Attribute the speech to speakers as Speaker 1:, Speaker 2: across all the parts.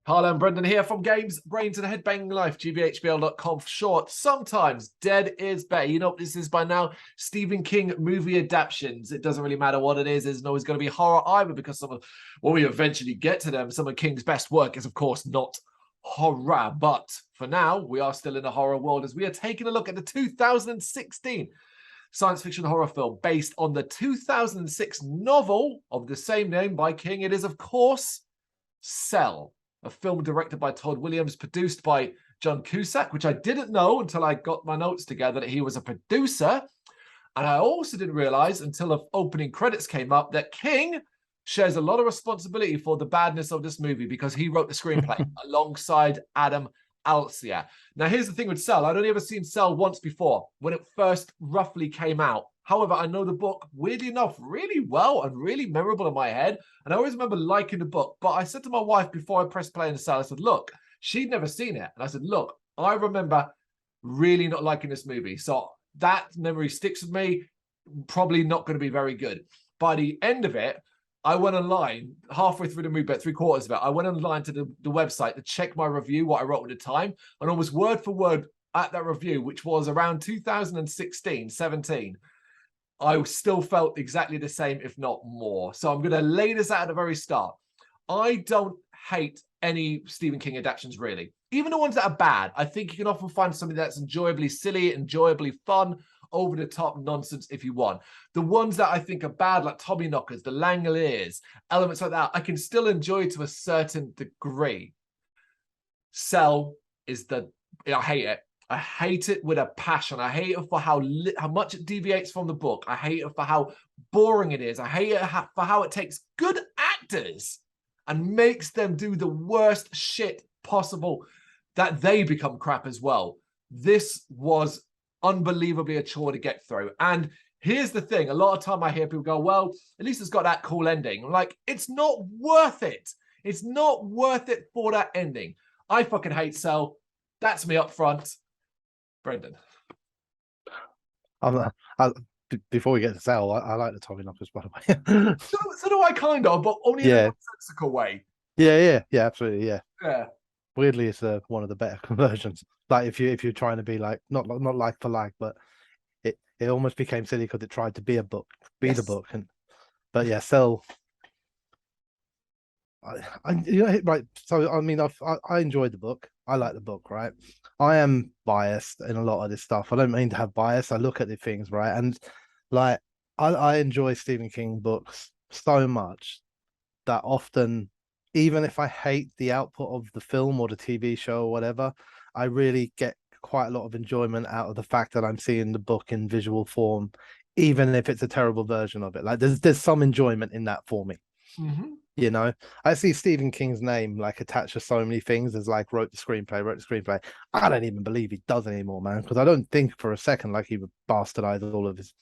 Speaker 1: Hello, I'm Brendan here from Brrraaains A Head-Banging Life, gbhblofficial for short. Sometimes dead is better. You know what this is by now? Stephen King movie adaptions. It doesn't really matter what it is. It's always going to be horror either, because when we eventually get to them, some of King's best work is, of course, not horror. But for now, we are still in the horror world as we are taking a look at the 2016 science fiction horror film based on the 2006 novel of the same name by King. It is, of course, Cell. A film directed by Todd Williams, produced by John Cusack, which I didn't know until I got my notes together that he was a producer. And I also didn't realize until the opening credits came up that King shares a lot of responsibility for the badness of this movie because he wrote the screenplay alongside Adam Alcia. Now, here's the thing with Cell. I'd only ever seen Cell once before when it first roughly came out. However, I know the book, weirdly enough, really well and really memorable in my head. And I always remember liking the book. But I said to my wife before I pressed play on the Cell, I said, look, she'd never seen it. And I said, look, I remember really not liking this movie. So that memory sticks with me. Probably not going to be very good. By the end of it, I went online, halfway through the movie, about 3/4 of it, I went online to the website to check my review, what I wrote at the time. And almost word for word at that review, which was around 2016, 17, I still felt exactly the same, if not more. So I'm going to lay this out at the very start. I don't hate any Stephen King adaptations, really. Even the ones that are bad, I think you can often find something that's enjoyably silly, enjoyably fun, over-the-top nonsense if you want. The ones that I think are bad, like Tommyknockers, the Langoliers, elements like that, I can still enjoy to a certain degree. Cell is I hate it. I hate it with a passion. I hate it for how much it deviates from the book. I hate it for how boring it is. I hate it for how it takes good actors and makes them do the worst shit possible, that they become crap as well. This was unbelievably a chore to get through. And here's the thing. A lot of time I hear people go, well, at least it's got that cool ending. I'm like, it's not worth it. It's not worth it for that ending. I fucking hate Cell. That's me up front. Brendan.
Speaker 2: Before we get to Cell, I like the Tommyknockers, by the
Speaker 1: way. so do I, kind of, but only in a nonsensical way.
Speaker 2: Yeah, absolutely,
Speaker 1: yeah.
Speaker 2: Weirdly, it's one of the better conversions. Like if you're trying to be like not like for like, but it almost became silly because it tried to be a book, the book, but yeah, Cell. Right. So I mean, I enjoyed the book. I like the book, right? I am biased in a lot of this stuff. I don't mean to have bias. I look at the things, right, and like I enjoy Stephen King books so much that often, even if I hate the output of the film or the TV show or whatever, I really get quite a lot of enjoyment out of the fact that I'm seeing the book in visual form, even if it's a terrible version of it. Like there's some enjoyment in that for me.
Speaker 1: Mm-hmm.
Speaker 2: You know, I see Stephen King's name like attached to so many things as like wrote the screenplay. I don't even believe he does anymore, man, because I don't think for a second like he would bastardize all of his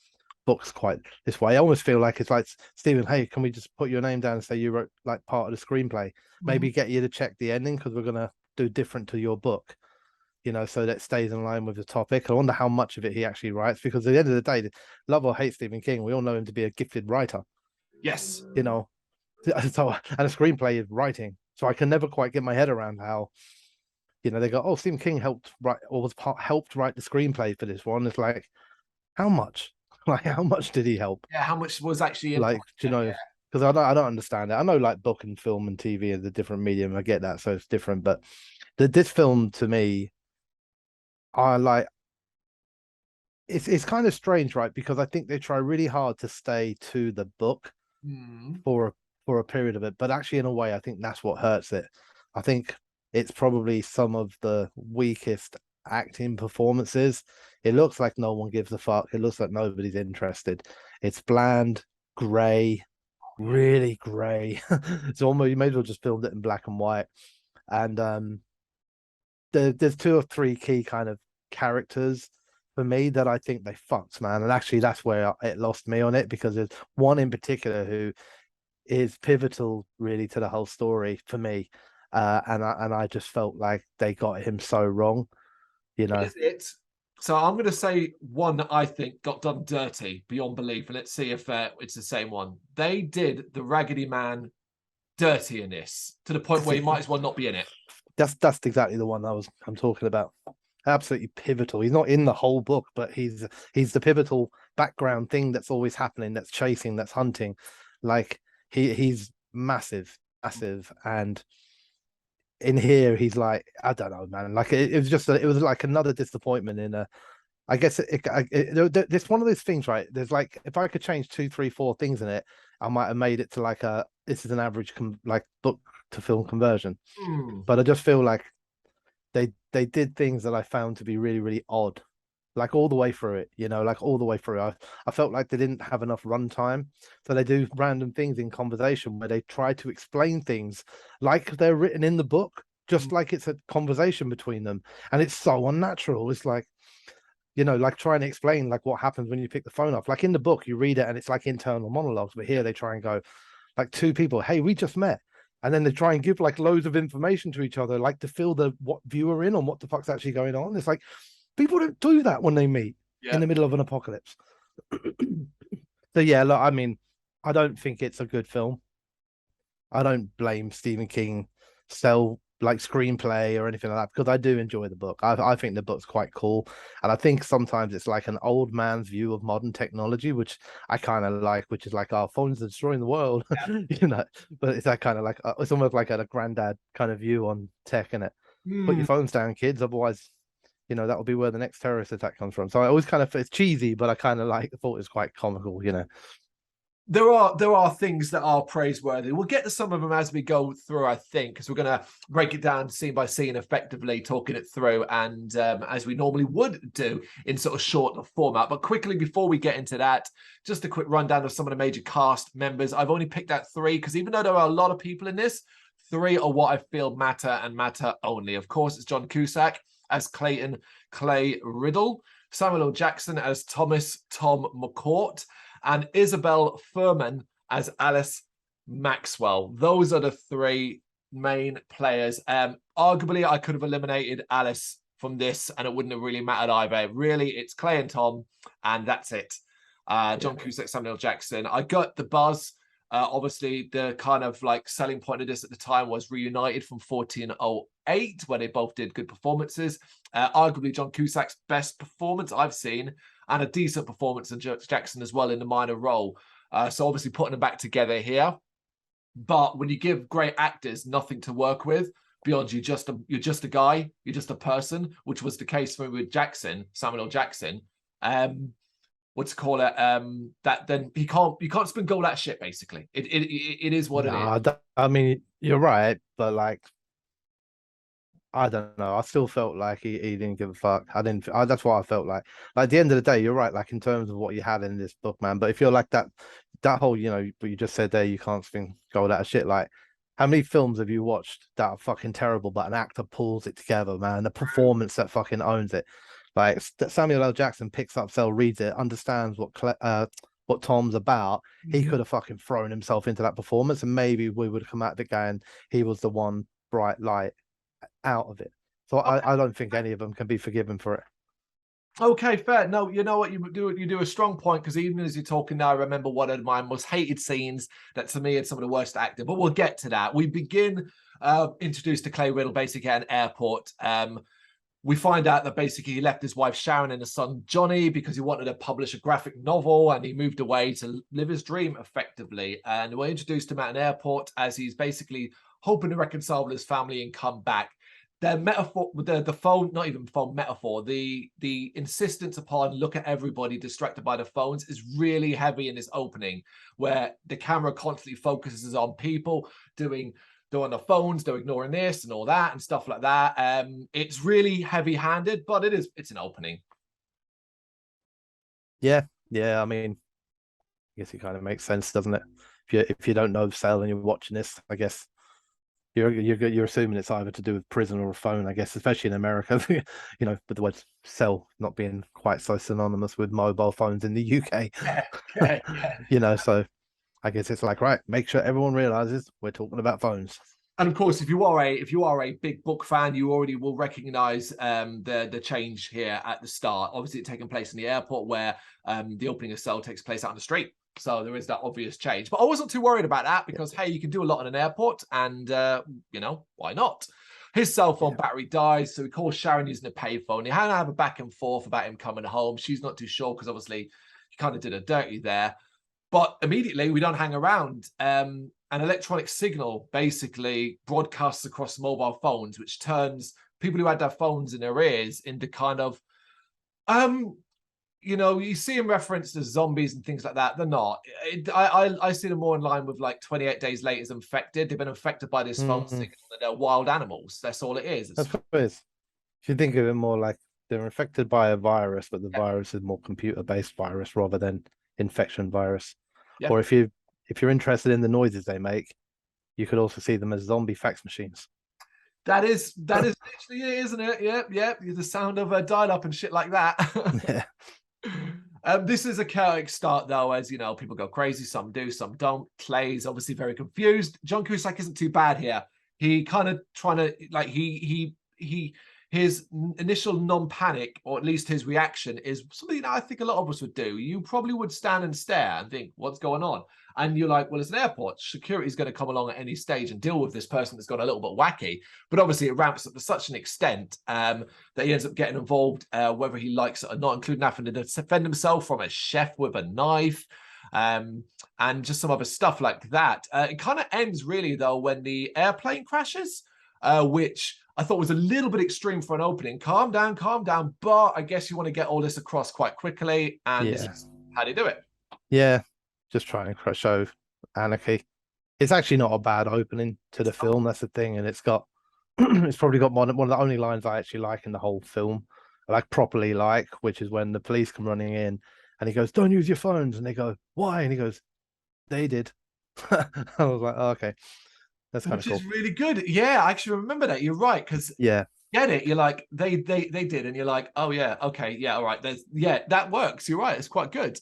Speaker 2: books quite this way. I almost feel like it's like, Stephen, hey, can we just put your name down and say you wrote like part of the screenplay? Maybe get you to check the ending because we're gonna do different to your book, you know, so that stays in line with the topic. I wonder how much of it he actually writes, because at the end of the day, love or hate Stephen King, we all know him to be a gifted writer.
Speaker 1: Yes.
Speaker 2: You know. So, and a screenplay is writing. So I can never quite get my head around how, you know, they go, oh, Stephen King helped write or helped write the screenplay for this one. It's like, how much? Like, how much did he help?
Speaker 1: Yeah, how much was actually in
Speaker 2: like, you know, because I don't understand it. I know like book and film and TV is a different medium. I get that, so it's different. But this film to me, I like. It's kind of strange, right? Because I think they try really hard to stay to the book for a period of it, but actually in a way I think that's what hurts it. I think it's probably some of the weakest acting performances. It looks like no one gives a fuck. It looks like nobody's interested. It's bland, grey, really grey. It's almost, you may as well just filmed it in black and white. And there's 2 or 3 key kind of characters for me that I think they fucked, man. And actually that's where it lost me on it, because there's one in particular who is pivotal really to the whole story for me, and I just felt like they got him so wrong, you know.
Speaker 1: So I'm going to say one that I think got done dirty beyond belief, and let's see if it's the same one. They did the Raggedy Man dirty in this, to the point where you might as well not be in it.
Speaker 2: That's exactly the one I'm talking about. Absolutely pivotal. He's not in the whole book, but he's the pivotal background thing that's always happening, that's chasing, that's hunting. Like he's massive, and in here he's like, I don't know, man. Like it was just it was like another disappointment in a. I guess it's one of those things, right? There's like, if I could change 2, 3, 4 things in it, I might have made it to like this is an average like book to film conversion. But I just feel like they did things that I found to be really, really odd, like all the way through it, like all the way through. I felt like they didn't have enough runtime, so they do random things in conversation where they try to explain things like they're written in the book, just like it's a conversation between them, and it's so unnatural. It's like, like trying to explain like what happens when you pick the phone up. Like in the book, you read it and it's like internal monologues, but here they try and go like two people, hey, we just met. And then they try and give like loads of information to each other, like to fill the viewer in on what the fuck's actually going on. It's like people don't do that when they meet in the middle of an apocalypse. So yeah, look, I mean, I don't think it's a good film. I don't blame Stephen King like screenplay or anything like that, because I do enjoy the book. I think the book's quite cool, and I think sometimes it's like an old man's view of modern technology, which I kind of like, which is like our phones are destroying the world. But it's that kind of like it's almost like a granddad kind of view on tech, innit? Put your phones down, kids, otherwise that will be where the next terrorist attack comes from. So I always kind of, it's cheesy, but I kind of thought it was quite comical.
Speaker 1: There are things that are praiseworthy. We'll get to some of them as we go through, I think, because we're going to break it down scene by scene, effectively talking it through, and as we normally would do in sort of shorter format. But quickly, before we get into that, just a quick rundown of some of the major cast members. I've only picked out 3 because even though there are a lot of people in this, 3 are what I feel matter and matter only. Of course, it's John Cusack as Clayton Clay Riddle, Samuel L. Jackson as Thomas Tom McCourt, and Isabel Furman as Alice Maxwell. Those are the 3 main players. Arguably, I could have eliminated Alice from this, and it wouldn't have really mattered either. Really, it's Clay and Tom, and that's it. John Cusack, Samuel L. Jackson. I got the buzz. Obviously, the kind of like selling point of this at the time was reunited from 1408, where they both did good performances. Arguably, John Cusack's best performance I've seen, and a decent performance in Jackson as well in the minor role. So obviously putting them back together here. But when you give great actors nothing to work with beyond you're just a guy, you're just a person, which was the case for me with Jackson, Samuel L. Jackson. That then you can't spin gold out of shit, basically. It is what it is.
Speaker 2: I mean, you're right, but like, I don't know. I still felt like he didn't give a fuck. That's what I felt like. Like at the end of the day, you're right. Like in terms of what you had in this book, man. But if you're like that whole, what you just said there, you can't spin gold out of shit. Like, how many films have you watched that are fucking terrible, but an actor pulls it together, man? The performance that fucking owns it. Like Samuel L. Jackson picks up cell, reads it, understands what Tom's about. He could have fucking thrown himself into that performance, and maybe we would have come out of it going, he was the one bright light out of it. So I don't think any of them can be forgiven for it.
Speaker 1: Okay, fair. No, you know what, you do a strong point, because even as you're talking now, I remember one of my most hated scenes that to me is some of the worst acting, but we'll get to that. We begin introduced to Clay Riddle basically at an airport. We find out that basically he left his wife Sharon and his son Johnny because he wanted to publish a graphic novel, and he moved away to live his dream effectively. And we're introduced to him at an airport as he's basically hoping to reconcile with his family and come back. The metaphor, the phone, not even phone metaphor, the insistence upon look at everybody distracted by the phones is really heavy in this opening, where the camera constantly focuses on people doing on the phones, they're ignoring this and all that and stuff like that. It's really heavy-handed, but it's an opening.
Speaker 2: Yeah. I mean, I guess it kind of makes sense, doesn't it? If you don't know Cell and you're watching this, I guess you're assuming it's either to do with prison or a phone, I guess, especially in America, with the word cell not being quite so synonymous with mobile phones in the UK. Yeah. So I guess it's like, right, make sure everyone realizes we're talking about phones.
Speaker 1: And of course, if you are a big book fan, you already will recognize the change here at the start. Obviously, it's taking place in the airport, where the opening of Cell takes place out on the street. So there is that obvious change. But I wasn't too worried about that because, hey, you can do a lot in an airport and, you know, why not? His cell phone battery dies, so he calls Sharon using a payphone. They have a back and forth about him coming home. She's not too sure because obviously he kind of did her dirty there. But immediately we don't hang around. An electronic signal basically broadcasts across mobile phones, which turns people who had their phones in their ears into kind of, you know, you see them referenced as zombies and things like that. They're not. I see them more in line with like 28 days later as infected. They've been infected by this phone signal and they're wild animals. That's all it is.
Speaker 2: That's what it is. If you think of it more like they're infected by a virus, but the virus is more computer-based virus rather than infection virus.
Speaker 1: Yeah.
Speaker 2: Or if you're interested in the noises they make, you could also see them as zombie fax machines.
Speaker 1: That is literally it, isn't it? Yeah. The sound of a dial-up and shit like that.
Speaker 2: Yeah.
Speaker 1: This is a chaotic start, though, as you know, people go crazy. Some do, some don't. Clay's obviously very confused. John Cusack isn't too bad here. He kind of trying to like his initial non-panic, or at least his reaction, is something that I think a lot of us would do. You probably would stand and stare and think, "What's going on?" And you're like, well, it's an airport. Security's going to come along at any stage and deal with this person that's got a little bit wacky. But obviously, it ramps up to such an extent that he ends up getting involved, whether he likes it or not, including having to defend himself from a chef with a knife, and just some other stuff like that. It kind of ends, really, though, when the airplane crashes, which I thought was a little bit extreme for an opening. Calm down. But I guess you want to get all this across quite quickly. And this is how do you do it?
Speaker 2: Yeah. Just trying to show anarchy. It's actually not a bad opening to the film. That's the thing, and it's probably got one of the only lines I actually like in the whole film, like properly like, which is when the police come running in, and he goes, "Don't use your phones," and they go, "Why?" And he goes, "They did." I was like, oh, okay, that's kind of cool.
Speaker 1: Which is really good. Yeah, I actually remember that. You're right, because get it. You're like they did, and you're like, oh yeah, okay, yeah, all right. That works. You're right. It's quite good.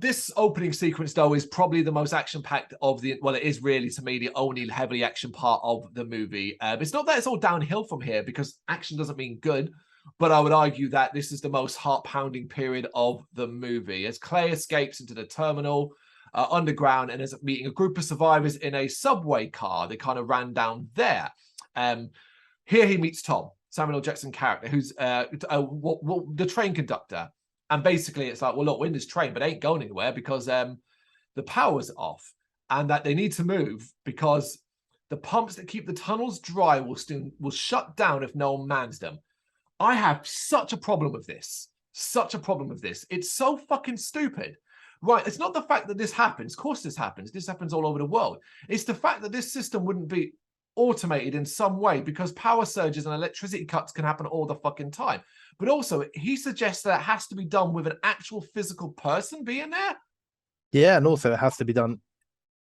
Speaker 1: This opening sequence, though, is probably the most action-packed of the... Well, it is really, to me, the only heavily action part of the movie. It's not that it's all downhill from here, because action doesn't mean good, but I would argue that this is the most heart-pounding period of the movie. As Clay escapes into the terminal underground and ends up meeting a group of survivors in a subway car. They kind of ran down there. Here he meets Tom, Samuel L. Jackson character, who's the train conductor. And basically, it's like, well, look, we're in this train, but it ain't going anywhere because the power's off and that they need to move because the pumps that keep the tunnels dry will shut down if no one mans them. I have such a problem with this. It's so fucking stupid. Right, it's not the fact that this happens. Of course this happens. This happens all over the world. It's the fact that this system wouldn't be automated in some way because power surges and electricity cuts can happen all the fucking time. But also, he suggests that it has to be done with an actual physical person being there.
Speaker 2: Yeah, and also it has to be done.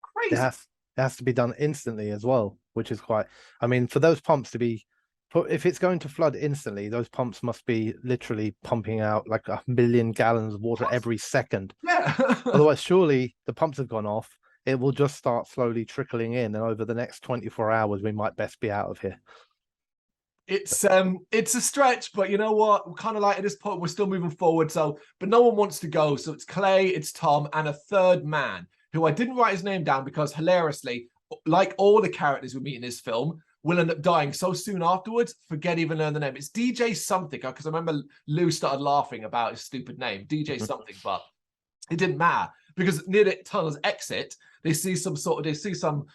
Speaker 1: Crazy.
Speaker 2: It has to be done instantly as well, which is quite. I mean, for those pumps to be, if it's going to flood instantly, those pumps must be literally pumping out like 1 million gallons of water every second.
Speaker 1: Yeah.
Speaker 2: Otherwise, surely the pumps have gone off. It will just start slowly trickling in, and over the next 24 hours, we might best be out of here.
Speaker 1: It's a stretch, but you know what? We're kind of like at this point, we're still moving forward. So, but no one wants to go. So it's Clay, it's Tom, and a third man who I didn't write his name down because hilariously, like all the characters we meet in this film, will end up dying so soon afterwards. Forget even learn the name. It's DJ something because I remember Lou started laughing about his stupid name, DJ something, but it didn't matter because near the tunnel's exit, they see some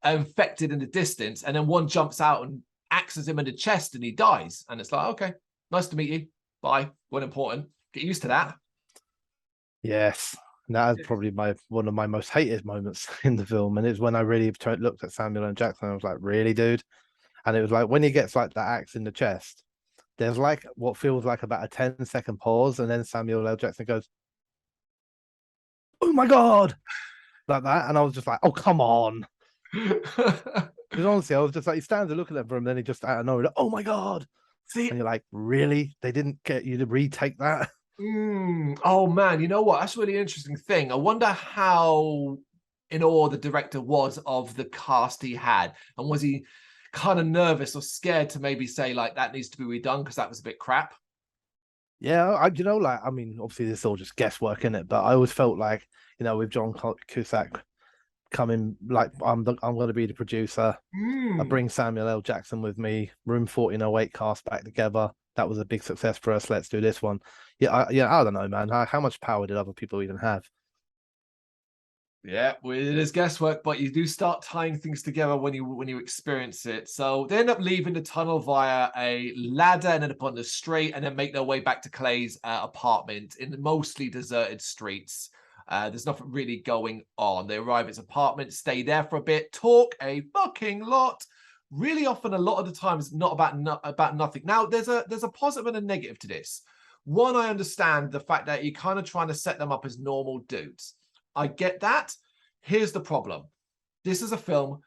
Speaker 1: infected in the distance, and then one jumps out and axes him in the chest and he dies. And it's like, okay, nice to meet you. Bye. What important. Get used to that.
Speaker 2: Yes. That is probably one of my most hated moments in the film. And it's when I really looked at Samuel L. Jackson. I was like, really, dude? And it was like when he gets like the axe in the chest, there's like what feels like about a 10-second pause. And then Samuel L. Jackson goes, oh my God, like that. And I was just like, oh, come on. Because honestly, I was just like, he stands and looking at him, and then he just out of nowhere, like, oh my God. See, and you're like, really? They didn't get you to retake that?
Speaker 1: Oh man, you know what? That's a really interesting thing. I wonder how in awe the director was of the cast he had, and was he kind of nervous or scared to maybe say like that needs to be redone because that was a bit crap?
Speaker 2: Yeah, I mean, obviously this is all just guesswork in it, but I always felt like you know, with John Cusack coming, like I'm going to be the producer. I bring Samuel L. Jackson with me. Room 1408 cast back together. That was a big success for us. Let's do this one. I don't know, man. How much power did other people even have?
Speaker 1: Yeah, well, it is guesswork, but you do start tying things together when you experience it. So they end up leaving the tunnel via a ladder and end up on the street, and then make their way back to Clay's apartment in the mostly deserted streets. There's nothing really going on. They arrive at his apartment, stay there for a bit, talk a fucking lot. Really often, a lot of the time, it's not about nothing. Now, there's a positive and a negative to this. One, I understand the fact that you're kind of trying to set them up as normal dudes. I get that. Here's the problem. This is a film.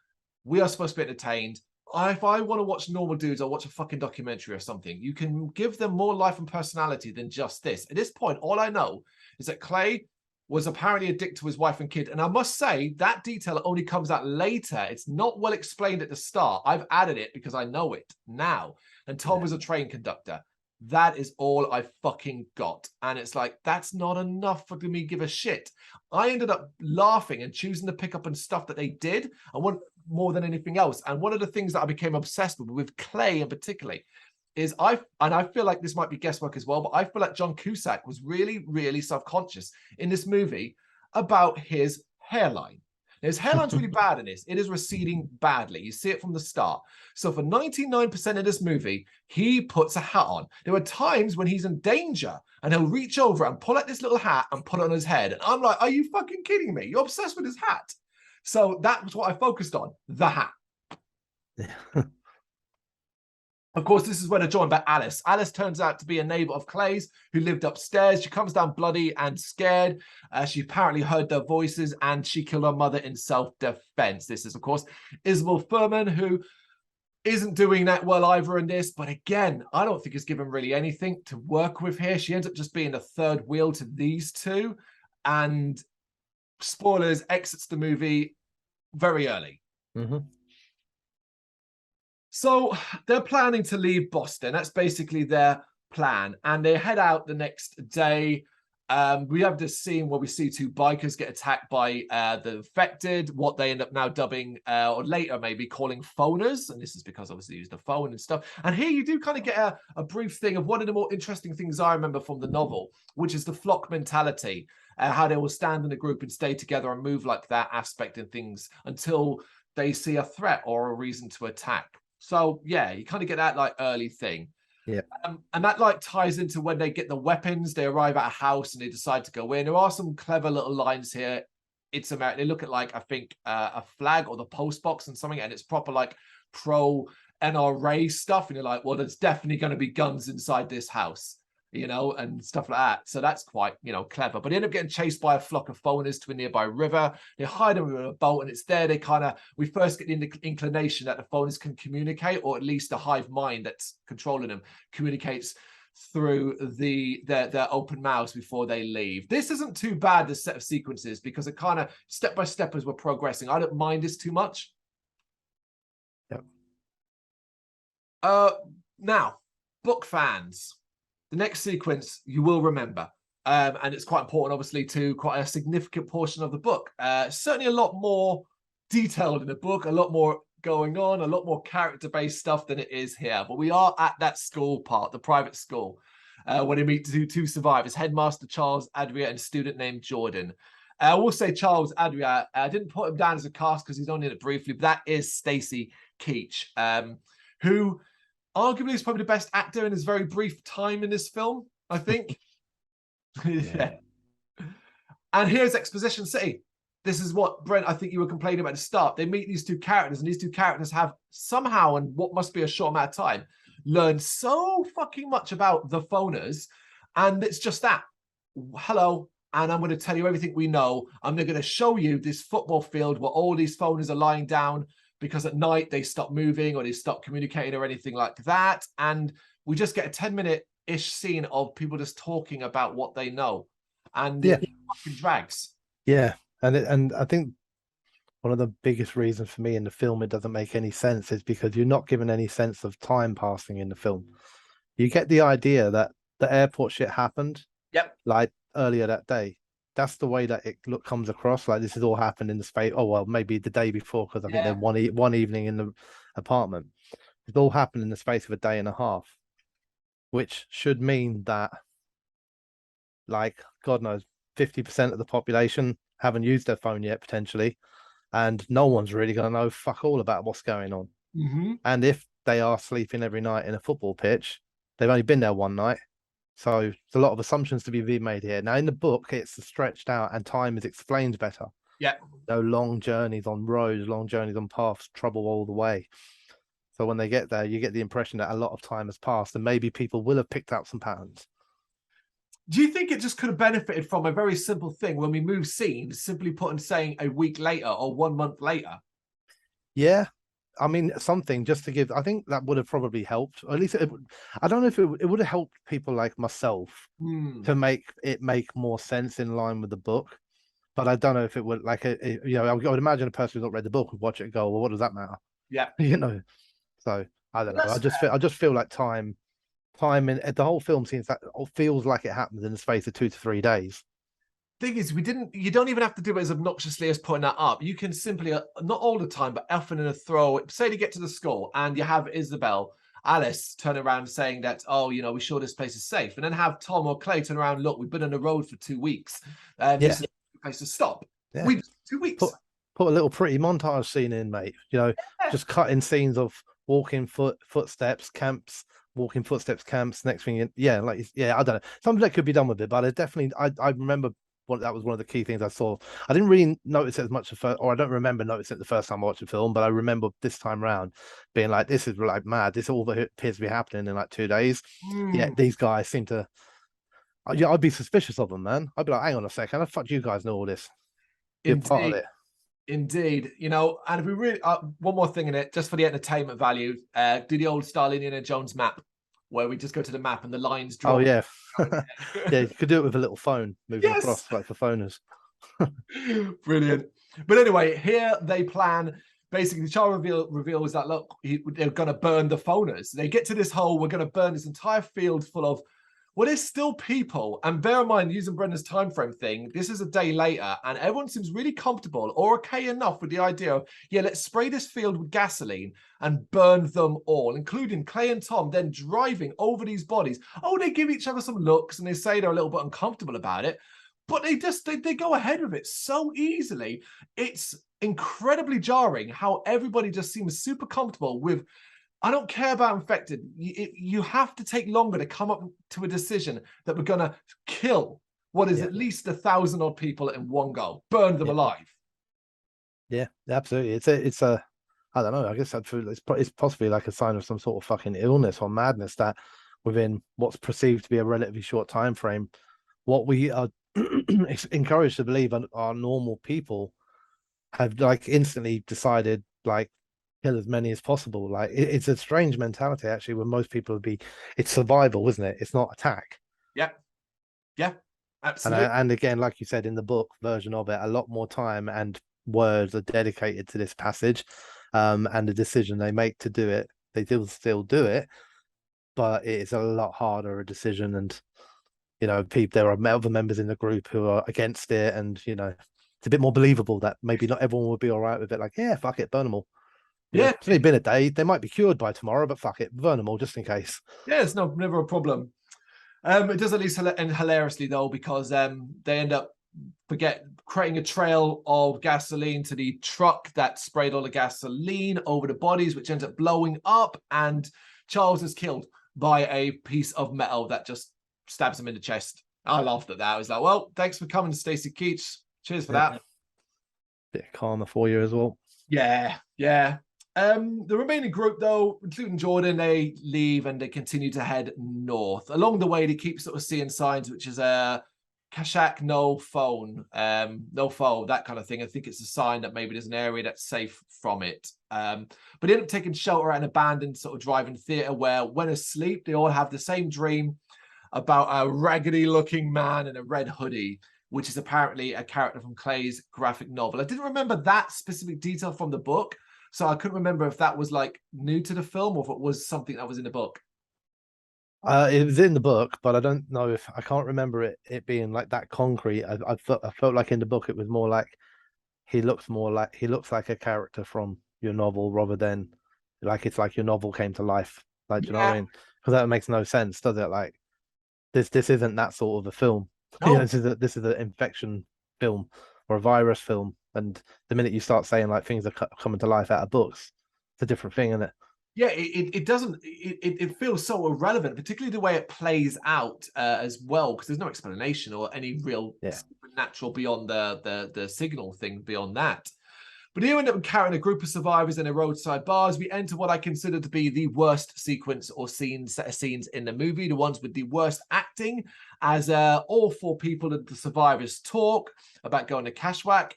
Speaker 1: We are supposed to be entertained. If I want to watch normal dudes, I'll watch a fucking documentary or something. You can give them more life and personality than just this. At this point, all I know is that Clay was apparently addicted to his wife and kid. And I must say, that detail only comes out later. It's not well explained at the start. I've added it because I know it now. And Tom was a train conductor. That is all I fucking got. And it's like, that's not enough for me to give a shit. I ended up laughing and choosing to pick up on stuff that they did, and one more than anything else. And one of the things that I became obsessed with Clay in particular, is I feel like this might be guesswork as well, but I feel like John Cusack was really, really self-conscious in this movie about his hairline. Now, his hairline's really bad in this. It is receding badly. You see it from the start. So for 99% of this movie, he puts a hat on. There are times when he's in danger and he'll reach over and pull out this little hat and put it on his head. And I'm like, are you fucking kidding me? You're obsessed with his hat. So that was what I focused on, the hat. Of course, this is where they're joined by Alice. Alice turns out to be a neighbor of Clay's who lived upstairs. She comes down bloody and scared. She apparently heard their voices and she killed her mother in self-defense. This is, of course, Isabel Fuhrman, who isn't doing that well either in this. But again, I don't think it's given really anything to work with here. She ends up just being the third wheel to these two. And spoilers, exits the movie very early.
Speaker 2: Mm-hmm.
Speaker 1: So they're planning to leave Boston. That's basically their plan. And they head out the next day. We have this scene where we see two bikers get attacked by the infected, what they end up now dubbing, or later maybe calling phoners. And this is because obviously they use the phone and stuff. And here you do kind of get a brief thing of one of the more interesting things I remember from the novel, which is the flock mentality, how they will stand in a group and stay together and move like that aspect in things until they see a threat or a reason to attack. So yeah, you kind of get that like early thing.
Speaker 2: Yeah.
Speaker 1: And that like ties into when they get the weapons, they arrive at a house and they decide to go in. There are some clever little lines here. It's American. They look at like, I think a flag or the post box and something, and it's proper like pro NRA stuff. And you're like, well, there's definitely going to be guns inside this house, you know, and stuff like that. So that's quite, you know, clever. But they end up getting chased by a flock of phoners to a nearby river. They hide them in a boat, and it's there they kind of, we first get the inclination that the phoners can communicate, or at least the hive mind that's controlling them communicates through their open mouths before they leave. This isn't too bad, this set of sequences, because it kind of step by step as we're progressing. I don't mind this too much.
Speaker 2: Yep.
Speaker 1: Now, book fans. The next sequence you will remember, and it's quite important, obviously, to quite a significant portion of the book. Certainly a lot more detailed in the book, a lot more going on, a lot more character-based stuff than it is here. But we are at that school part, the private school, when they meet two survivors, Headmaster Charles Adria and student named Jordan. I will say Charles Adria, I didn't put him down as a cast because he's only in it briefly, but that is Stacy Keach, who arguably is probably the best actor in his very brief time in this film, I think. Yeah. And here's Exposition City. This is what, Brent, I think you were complaining about at the start. They meet these two characters, and these two characters have somehow, in what must be a short amount of time, learned so fucking much about the phoners. And it's just that. Hello, and I'm going to tell you everything we know. I'm going to show you this football field where all these phoners are lying down, because at night they stop moving or they stop communicating or anything like that. And we just get a 10-minute-ish scene of people just talking about what they know. And it fucking drags.
Speaker 2: Yeah. And I think one of the biggest reasons for me in the film it doesn't make any sense is because you're not given any sense of time passing in the film. You get the idea that the airport shit happened
Speaker 1: Yep.
Speaker 2: like earlier that day. that's the way that it comes across. Like this has all happened in the space. Oh well, maybe the day before, because I think they're
Speaker 1: Yeah.
Speaker 2: one evening in the apartment. It's all happened in the space of a day and a half, which should mean that, like, God knows, 50% of the population haven't used their phone yet, potentially, and no one's really going to know fuck all about what's going on.
Speaker 1: Mm-hmm.
Speaker 2: And if they are sleeping every night in a football pitch, they've only been there one night. So there's a lot of assumptions to be made here. Now, in the book, it's stretched out and time is explained better.
Speaker 1: Yeah.
Speaker 2: No long journeys on roads, long journeys on paths, trouble all the way. So when they get there, you get the impression that a lot of time has passed and maybe people will have picked out some patterns.
Speaker 1: Do you think it just could have benefited from a very simple thing when we move scenes, simply put and saying a week later or 1 month later?
Speaker 2: Yeah. I mean, something just to give, I think that would have probably helped. Or at least I don't know if it would have helped people like myself to make it make more sense in line with the book. But I don't know if it would, like, I would imagine a person who's not read the book would watch it and go, well, what does that matter?
Speaker 1: Yeah.
Speaker 2: So I don't know. I just feel like time in the whole film feels like it happens in the space of 2 to 3 days.
Speaker 1: Thing is, you don't even have to do it as obnoxiously as putting that up. You can simply, not all the time, but often in a throw, say to get to the school and you have Alice turn around saying that, oh, we sure this place is safe. And then have Tom or Clay turn around, look, we've been on the road for 2 weeks. This is the place to stop.
Speaker 2: Yeah.
Speaker 1: We've 2 weeks.
Speaker 2: Put a little pretty montage scene in, mate. Just cutting scenes of walking footsteps, camps, walking footsteps, camps. Next thing, I don't know. Something that could be done with it, but I definitely, I remember that was one of the key things I saw. I didn't really notice it as much or I don't remember noticing it the first time I watched the film, but I remember this time around being like, this is like mad. This all appears to be happening in like 2 days. Yeah, these guys seem to. Yeah, I'd be suspicious of them, man. I'd be like, hang on a second, how the fuck do you guys know all this? You're part of it.
Speaker 1: Indeed, and if we really one more thing in it, just for the entertainment value, do the old style Indiana Jones map, where we just go to the map and the lines draw.
Speaker 2: Oh yeah, yeah. You could do it with a little phone moving across, like for phoners.
Speaker 1: Brilliant. But anyway, here they plan. Basically, the child reveals that look, they're going to burn the phoners. They get to this hole. We're going to burn this entire field full of. Well, there's still people, and bear in mind, using Brendan's time frame thing, this is a day later, and everyone seems really comfortable or okay enough with the idea of, let's spray this field with gasoline and burn them all, including Clay and Tom, then driving over these bodies. Oh, they give each other some looks, and they say they're a little bit uncomfortable about it, but they go ahead with it so easily. It's incredibly jarring how everybody just seems super comfortable with, I don't care about infected. You have to take longer to come up to a decision that we're going to kill what is at least 1,000 odd people in one go, burn them alive.
Speaker 2: Yeah, absolutely. It's a I don't know. I guess it's possibly like a sign of some sort of fucking illness or madness that within what's perceived to be a relatively short time frame, what we are encouraged to believe are normal people have like instantly decided like kill as many as possible. Like it's a strange mentality actually, when most people would be, it's survival, isn't it? It's not attack.
Speaker 1: Yeah, absolutely.
Speaker 2: And again, like you said in the book version of it, a lot more time and words are dedicated to this passage, and the decision they make to do it, they still do it, but it's a lot harder a decision. And there are other members in the group who are against it, and it's a bit more believable that maybe not everyone would be all right with it. Like, yeah, fuck it, burn them all. It's only been a day. They might be cured by tomorrow, but fuck it, burn them all just in case.
Speaker 1: Yeah, it's never a problem. It does at least end hilariously though, because they end up creating a trail of gasoline to the truck that sprayed all the gasoline over the bodies, which ends up blowing up, and Charles is killed by a piece of metal that just stabs him in the chest. I laughed at that. I was like, well, thanks for coming, Stacey Keach. Cheers for that.
Speaker 2: Bit of karma for you as well.
Speaker 1: Yeah. The remaining group, though, including Jordan, they leave and they continue to head north. Along the way, they keep sort of seeing signs, which is a Kashak, no phone, no phone, that kind of thing. I think it's a sign that maybe there's an area that's safe from it. But they end up taking shelter at an abandoned sort of drive-in theater where, when asleep, they all have the same dream about a raggedy-looking man in a red hoodie, which is apparently a character from Clay's graphic novel. I didn't remember that specific detail from the book, so I couldn't remember if that was like new to the film or if it was something that was in the book.
Speaker 2: It was in the book, but I don't know if I can't remember it being like that concrete. I felt like in the book it was more like he looks like a character from your novel rather than like it's like your novel came to life. Like, do you know what
Speaker 1: Yeah,
Speaker 2: I mean? Because that makes no sense, does it? Like this isn't that sort of a film. You know,
Speaker 1: no.
Speaker 2: this is an infection film or a virus film, and the minute you start saying like things are coming to life out of books, it's a different thing, isn't it?
Speaker 1: Yeah, it doesn't it feels so irrelevant, particularly the way it plays out as well, because there's no explanation or any real
Speaker 2: Yeah.
Speaker 1: supernatural beyond the signal thing beyond that. But here we end up carrying a group of survivors in a roadside bar as we enter what I consider to be the worst sequence or set of scenes in the movie, the ones with the worst acting, as all four people of the survivors talk about going to Cashwhack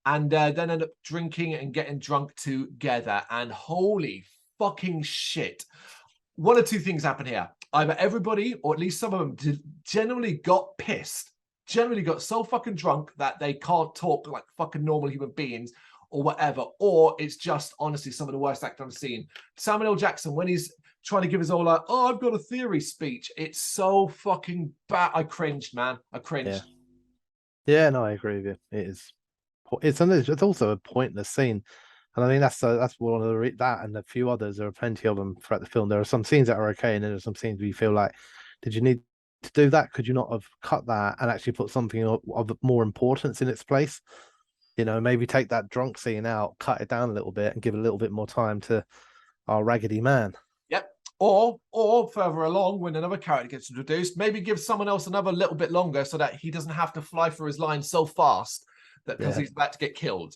Speaker 1: and then end up drinking and getting drunk together. And holy fucking shit. One of two things happen here. Either everybody, or at least some of them, generally got pissed, generally got so fucking drunk that they can't talk like fucking normal human beings or whatever, or it's just honestly some of the worst acting I've seen. Samuel L. Jackson, when he's trying to give his all like, oh, I've got a theory speech, it's so fucking bad. I cringed, man. I
Speaker 2: Yeah.
Speaker 1: cringed.
Speaker 2: Yeah, no, I agree with you. It is. It's also a pointless scene, and I think that's one of that and a few others. There are plenty of them throughout the film. There are some scenes that are okay, and then there are some scenes where you feel like, did you need to do that? Could you not have cut that and actually put something of more importance in its place? You know, maybe take that drunk scene out, cut it down a little bit, and give a little bit more time to our raggedy man.
Speaker 1: Yep. Or further along, when another character gets introduced, maybe give someone else another little bit longer so that he doesn't have to fly through his lines so fast that because
Speaker 2: Yeah,
Speaker 1: he's about to get killed.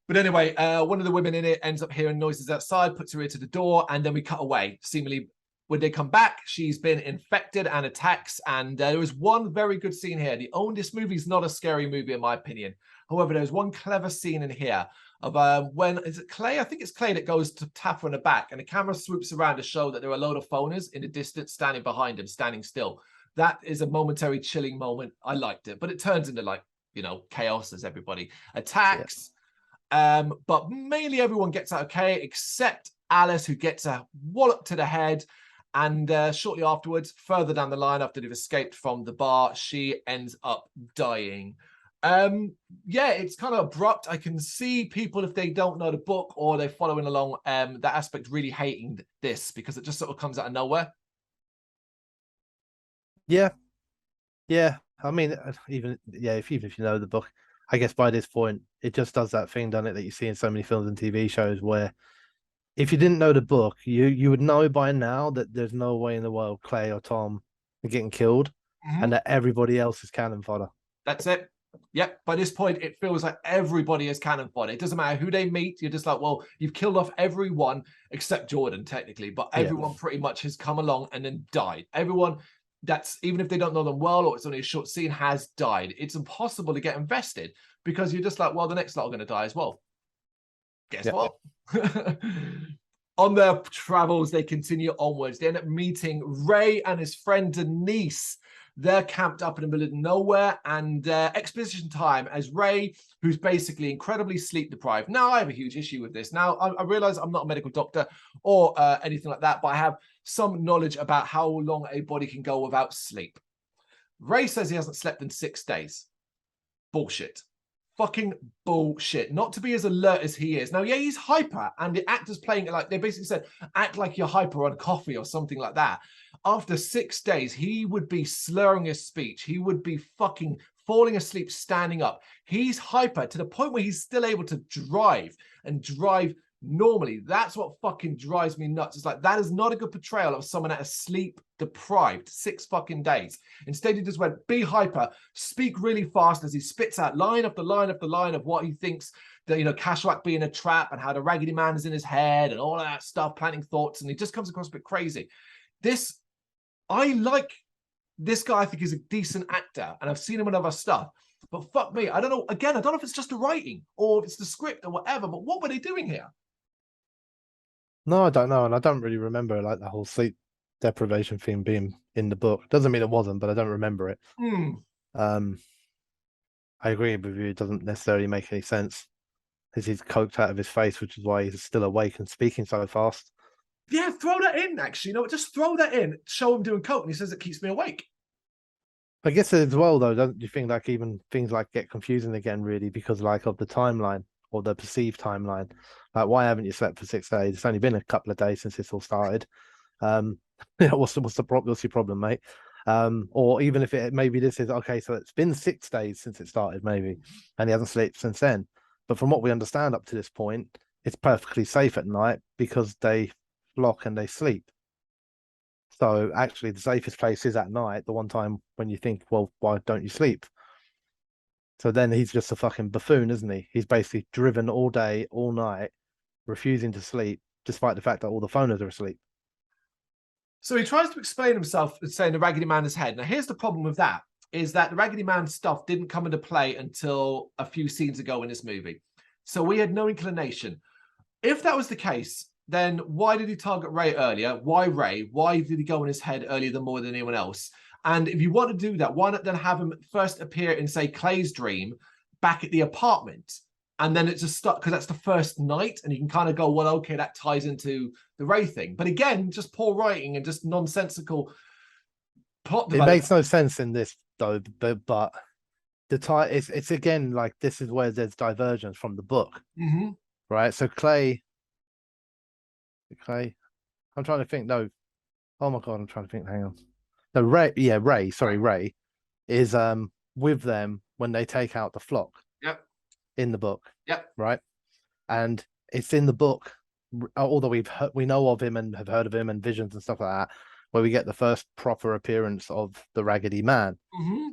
Speaker 1: But anyway, one of the women in it ends up hearing noises outside, puts her ear to the door, and then we cut away. Seemingly, when they come back, she's been infected and attacks. And there was one very good scene here. This movie is not a scary movie, in my opinion. However, there's one clever scene in here of when is it Clay? I think it's Clay that goes to tap her in the back, and the camera swoops around to show that there are a load of phoners in the distance standing behind him, standing still. That is a momentary chilling moment. I liked it, but it turns into like, chaos as everybody
Speaker 2: yeah,
Speaker 1: attacks. But mainly everyone gets out okay, except Alice, who gets a wallop to the head. And shortly afterwards, further down the line, after they've escaped from the bar, she ends up dying. Yeah, it's kind of abrupt. I can see people, if they don't know the book or they're following along, that aspect really hating this because it just sort of comes out of nowhere.
Speaker 2: yeah, yeah. I mean, even if you know the book, I guess by this point it just does that thing, doesn't it, that you see in so many films and TV shows where if you didn't know the book, you would know by now that there's no way in the world Clay or Tom are getting killed, and
Speaker 1: Mhm.
Speaker 2: that everybody else is cannon fodder.
Speaker 1: That's it. Yep. By this point, it feels like everybody is cannon fodder. It doesn't matter who they meet. You're just like, well, you've killed off everyone except Jordan, technically, but
Speaker 2: Yeah,
Speaker 1: everyone pretty much has come along and then died. Everyone that's, even if they don't know them well or it's only a short scene, has died. It's impossible to get invested because you're just like, well, the next lot are going to die as well. Guess
Speaker 2: yeah,
Speaker 1: what? On their travels, they continue onwards. They end up meeting Ray and his friend Denise. They're camped up in the middle of nowhere, and exposition time as Ray, who's basically incredibly sleep deprived. Now, I have a huge issue with this. Now, I realize I'm not a medical doctor or anything like that, but I have some knowledge about how long a body can go without sleep. Ray says he hasn't slept in 6 days. Bullshit. Fucking bullshit. Not to be as alert as he is. Now, yeah, he's hyper, and the actors playing it like they basically said, act like you're hyper on coffee or something like that. After 6 days, he would be slurring his speech. He would be fucking falling asleep, standing up. He's hyper to the point where he's still able to drive and drive normally. That's what fucking drives me nuts. It's like, that is not a good portrayal of someone that is sleep deprived 6 fucking days. Instead, he just went, be hyper, speak really fast as he spits out line after line after line of what he thinks that, Cashwhack being a trap and how the Raggedy Man is in his head and all of that stuff, planting thoughts. And he just comes across a bit crazy. I like this guy. I think he's a decent actor and I've seen him in other stuff. But fuck me, I don't know. Again, I don't know if it's just the writing or if it's the script or whatever, but what were they doing here?
Speaker 2: no, I don't know, and I don't really remember like the whole sleep deprivation theme being in the book. Doesn't mean it wasn't, but I don't remember it.
Speaker 1: Hmm.
Speaker 2: Um, I agree with you. It doesn't necessarily make any sense because he's coked out of his face, which is why he's still awake and speaking so fast.
Speaker 1: Yeah, throw that in, actually. You know, just throw that in. Show him doing coke. And he says it keeps me awake.
Speaker 2: I guess as well, though, don't you think like even things like get confusing again, really, because like of the timeline or the perceived timeline? Like, why haven't you slept for 6 days? It's only been a couple of days since this all started. Yeah, what's your problem, mate? Or even if it maybe this is okay, so it's been 6 days since it started, maybe, and he hasn't slept since then. But from what we understand up to this point, it's perfectly safe at night because they flock and they sleep. So actually, the safest place is at night, the one time when you think, well, why don't you sleep? So then he's just a fucking buffoon, isn't he? He's basically driven all day, all night, refusing to sleep, despite the fact that all the phoners are asleep.
Speaker 1: So he tries to explain himself saying the Raggedy Man is head. Now, here's the problem with that, is that the Raggedy Man stuff didn't come into play until a few scenes ago in this movie. So we had no inclination. If that was the case, then why did he target Ray earlier? Why Ray? Why did he go in his head earlier than more than anyone else? And if you want to do that, why not then have him first appear in, say, Clay's dream back at the apartment? And then it's just stuck because that's the first night, and you can kind of go, well, okay, that ties into the Ray thing. But again, just poor writing and just nonsensical plot
Speaker 2: It
Speaker 1: development.
Speaker 2: makes no sense in this though, but the time it's again like this is where there's divergence from the book, right? So Clay, I'm trying to think. No, oh my god, I'm trying to think. Hang on. No, Ray. Yeah, Ray. Sorry, Ray is with them when they take out the flock.
Speaker 1: Yep.
Speaker 2: In the book.
Speaker 1: Yep.
Speaker 2: Right, and it's in the book. Although we know of him and have heard of him and visions and stuff like that, where we get the first proper appearance of the Raggedy Man,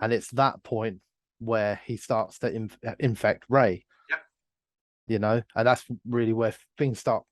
Speaker 2: and it's that point where he starts to infect Ray.
Speaker 1: Yep.
Speaker 2: You know, and that's really where things start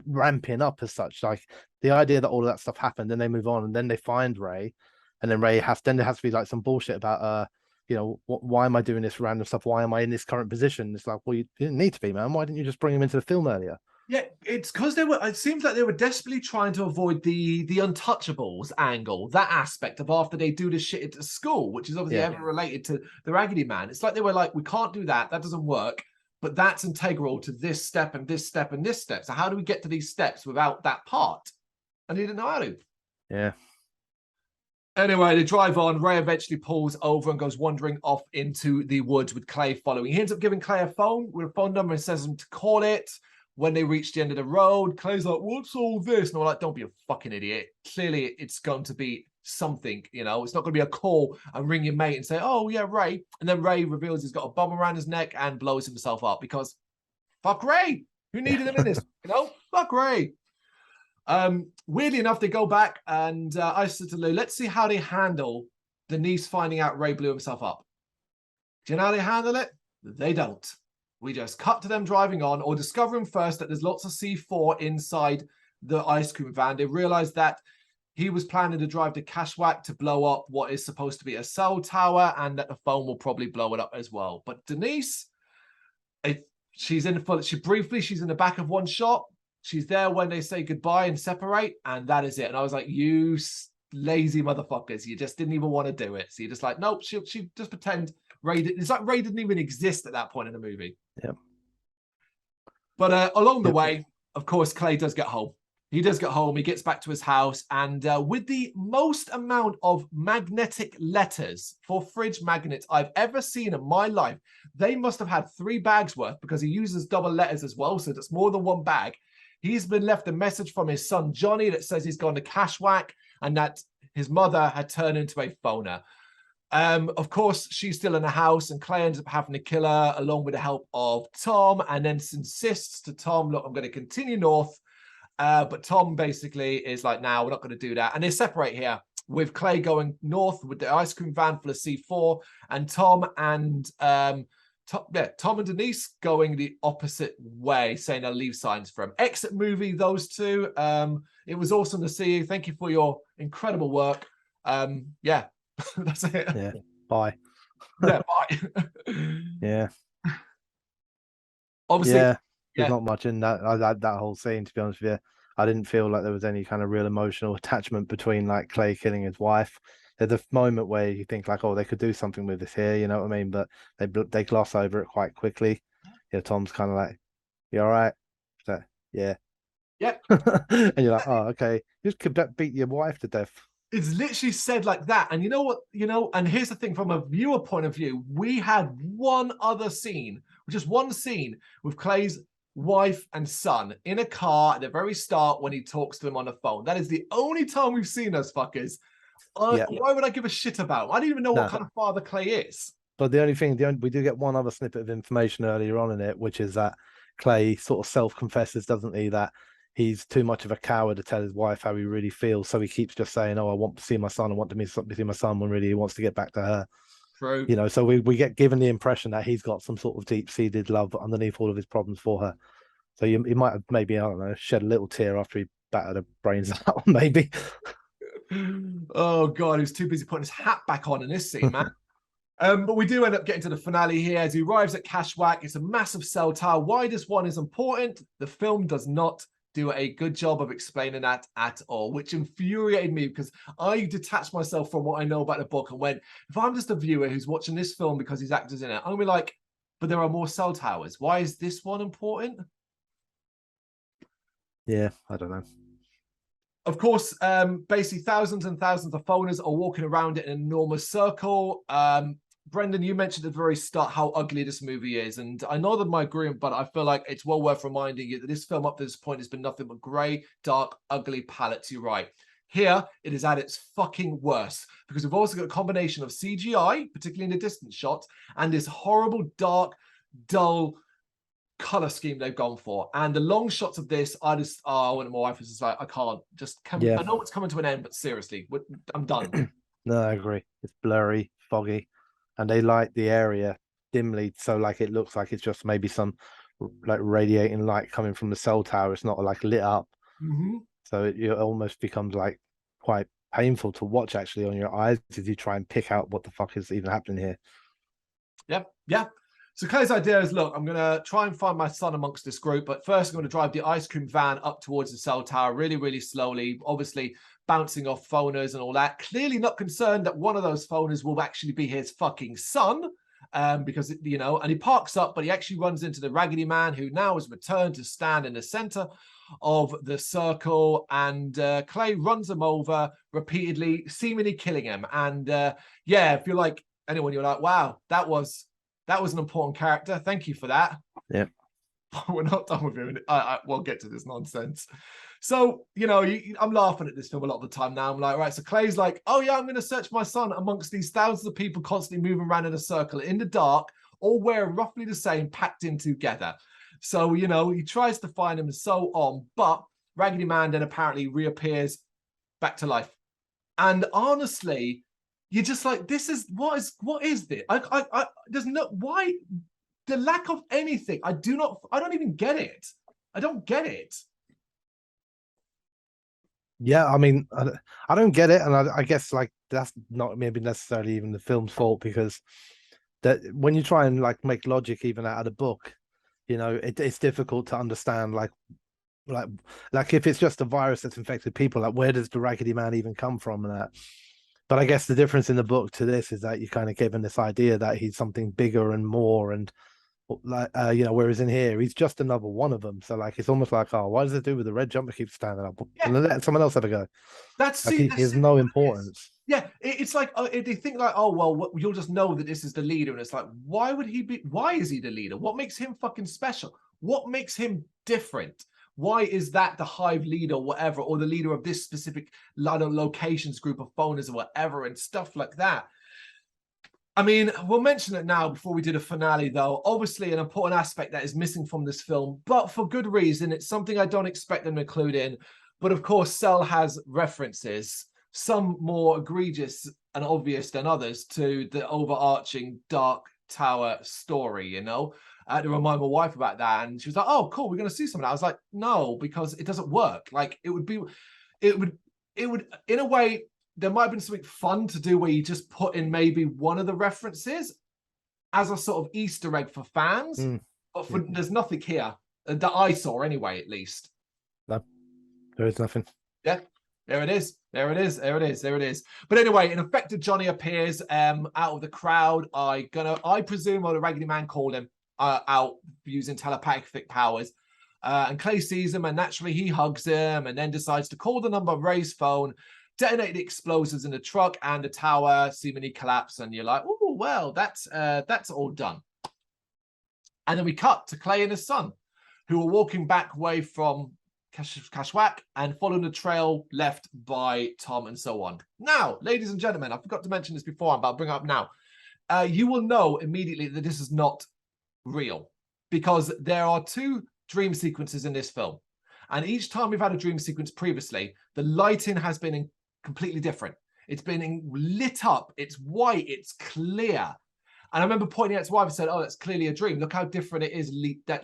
Speaker 2: ramping up as such. Like the idea that all of that stuff happened, then they move on, and then they find Ray, and then there has to be like some bullshit about you know, why am I doing this random stuff? Why am I in this current position? It's like, well, you didn't need to be, man. Why didn't you just bring him into the film earlier?
Speaker 1: Yeah, it's because they were. It seems like they were desperately trying to avoid the untouchables angle, that aspect of after they do this shit at school, which is obviously ever related to the Raggedy Man. It's like they were like, we can't do that. That doesn't work. But that's integral to this step and this step and this step. So how do we get to these steps without that part? And he didn't know how to.
Speaker 2: Yeah.
Speaker 1: Anyway, they drive on. Ray eventually pulls over and goes wandering off into the woods with Clay following. He ends up giving Clay a phone with a phone number and says him to call it. When they reach the end of the road, Clay's like, what's all this? And we're like, don't be a fucking idiot. Clearly, it's going to be something, you know. It's not going to be a call and ring your mate and say, oh, yeah, Ray. And then Ray reveals he's got a bomb around his neck and blows himself up because fuck Ray. Who needed him in this? You know, fuck Ray. Weirdly enough, they go back and I said to Lou, let's see how they handle Denise finding out Ray blew himself up. Do you know how they handle it? They don't. We just cut to them driving on or discovering first that there's lots of C4 inside the ice cream van. They realize that he was planning to drive the Cashwack to blow up what is supposed to be a cell tower and that the phone will probably blow it up as well. But Denise, she's in the back of one shot. She's there when they say goodbye and separate, and that is it. And I was like, you lazy motherfuckers. You just didn't even want to do it. So you're just like, nope, she just pretend Ray did. It's like Ray didn't even exist at that point in the movie.
Speaker 2: Yep.
Speaker 1: But along the way, of course, Clay does get home. He does get home. He gets back to his house. And with the most amount of magnetic letters for fridge magnets I've ever seen in my life, they must have had 3 bags worth because he uses double letters as well. So that's more than one bag. He's been left a message from his son, Johnny, that says he's gone to Cashwack and that his mother had turned into a phoner. Of course, she's still in the house and Clay ends up having to kill her along with the help of Tom and then insists to Tom, look, I'm going to continue north. But Tom basically is like, no, we're not going to do that. And they separate here with Clay going north with the ice cream van full of C4 and Tom and Denise going the opposite way, saying they'll leave signs for him. Exit movie, those two. It was awesome to see you. Thank you for your incredible work. Yeah, that's it.
Speaker 2: Yeah, bye.
Speaker 1: Yeah, bye.
Speaker 2: Yeah.
Speaker 1: Obviously,
Speaker 2: there's not much in that whole scene, to be honest with you. I didn't feel like there was any kind of real emotional attachment between like Clay killing his wife. There's a moment where you think like, oh, they could do something with this here, you know what I mean? But they gloss over it quite quickly. Yeah, Tom's kind of like, you all right? So, yeah.
Speaker 1: Yep.
Speaker 2: And you're like, oh, okay, just could beat your wife to death.
Speaker 1: It's literally said like that. And you know what? And here's the thing, from a viewer point of view, we had one other scene, just one scene with Clay's wife and son in a car at the very start when he talks to them on the phone. That is the only time we've seen those fuckers.
Speaker 2: Yeah.
Speaker 1: Why would I give a shit about them? I don't even know what kind of father Clay is.
Speaker 2: But the only thing, we do get one other snippet of information earlier on in it, which is that Clay sort of self-confesses, doesn't he, that he's too much of a coward to tell his wife how he really feels. So he keeps just saying, "Oh, I want to see my son. I want to see my son," when really he wants to get back to her.
Speaker 1: True.
Speaker 2: You know, so we get given the impression that he's got some sort of deep-seated love underneath all of his problems for her. So he might have maybe, I don't know, shed a little tear after he battered her brains out, maybe.
Speaker 1: Oh God, he was too busy putting his hat back on in this scene, man. But we do end up getting to the finale here as he arrives at Cashwhack. It's a massive cell tower. Why this one is important, the film does not do a good job of explaining that at all, which infuriated me because I detached myself from what I know about the book and went, if I'm just a viewer who's watching this film because these actors in it, I'm gonna be like, but there are more cell towers. Why is this one important?
Speaker 2: Yeah, I don't know.
Speaker 1: Of course, basically thousands and thousands of phoners are walking around it in an enormous circle. Brendan, you mentioned at the very start how ugly this movie is, and I know that my agreement, but I feel like it's well worth reminding you that this film up to this point has been nothing but grey, dark, ugly palettes. You're right. Here, it is at its fucking worst because we've also got a combination of CGI, particularly in the distance shots, and this horrible, dark, dull color scheme they've gone for. And the long shots of this, I went to my wife was just like, I can't.
Speaker 2: Yeah.
Speaker 1: I know it's coming to an end, but seriously, I'm done.
Speaker 2: No, I agree. It's blurry, foggy, and they light the area dimly, so like it looks like it's just maybe some like radiating light coming from the cell tower. It's not like lit up, so it almost becomes like quite painful to watch actually on your eyes as you try and pick out what the fuck is even happening here.
Speaker 1: Yep, yeah. So Clay's idea is, look, I'm going to try and find my son amongst this group, but first I'm going to drive the ice cream van up towards the cell tower really, really slowly, obviously bouncing off phoners and all that. Clearly not concerned that one of those phoners will actually be his fucking son, because, and he parks up, but he actually runs into the Raggedy Man, who now has returned to stand in the center of the circle, and Clay runs him over repeatedly, seemingly killing him. And yeah, if you're like anyone, you're like, wow, that was an important character. Thank you for that.
Speaker 2: Yeah.
Speaker 1: We're not done with him. We'll get to this nonsense. So, I'm laughing at this film a lot of the time now. I'm like, right, so Clay's like, oh yeah, I'm going to search my son amongst these thousands of people constantly moving around in a circle in the dark, all wearing roughly the same, packed in together. So, he tries to find him and so on, but Raggedy Man then apparently reappears back to life. And honestly, you're just like, what is this? There's no, why the lack of anything. I don't even get it. I don't get it.
Speaker 2: Yeah, I mean, I don't get it, and I guess like that's not maybe necessarily even the film's fault, because that when you try and like make logic even out of the book, it's difficult to understand like if it's just a virus that's infected people, like where does the Raggedy Man even come from and that. But I guess the difference in the book to this is that you're kind of given this idea that he's something bigger and more, and like whereas in here he's just another one of them. So like it's almost like, oh, what does it do with the red jumper keeps standing up?
Speaker 1: Yeah.
Speaker 2: And let someone else have a go. He has no importance.
Speaker 1: Yeah, it's like they think like, oh well, you'll just know that this is the leader, and it's like, why is he the leader? What makes him fucking special? What makes him different? Why is that the hive leader, whatever, or the leader of this specific locations group of phoners or whatever, and stuff like that? I mean, we'll mention it now before we do the finale, though. Obviously, an important aspect that is missing from this film, but for good reason. It's something I don't expect them to include in. But of course, Cell has references, some more egregious and obvious than others, to the overarching Dark Tower story, I had to remind my wife about that, and she was like, oh, cool, we're going to see some of that. I was like, no, because it doesn't work. Like, it would, in a way, there might have been something fun to do where you just put in maybe one of the references as a sort of Easter egg for fans. But there's nothing here that I saw anyway, at least.
Speaker 2: No, there is nothing.
Speaker 1: Yeah, there it is. There it is. There it is. There it is. But anyway, an infected Johnny appears out of the crowd. I presume, or the Raggedy Man called him out using telepathic powers. And Clay sees him, and naturally he hugs him, and then decides to call the number on Ray's phone, detonate the explosives in the truck, and the tower seemingly collapse. And you're like, oh well, that's all done. And then we cut to Clay and his son, who are walking back way from Kashwak and following the trail left by Tom and so on. Now, ladies and gentlemen, I forgot to mention this before, but I'll bring it up now. You will know immediately that this is not real, because there are 2 dream sequences in this film. And each time we've had a dream sequence previously, the lighting has been completely different. It's been lit up, it's white, it's clear. And I remember pointing out to wife and said, oh, that's clearly a dream. Look how different it is,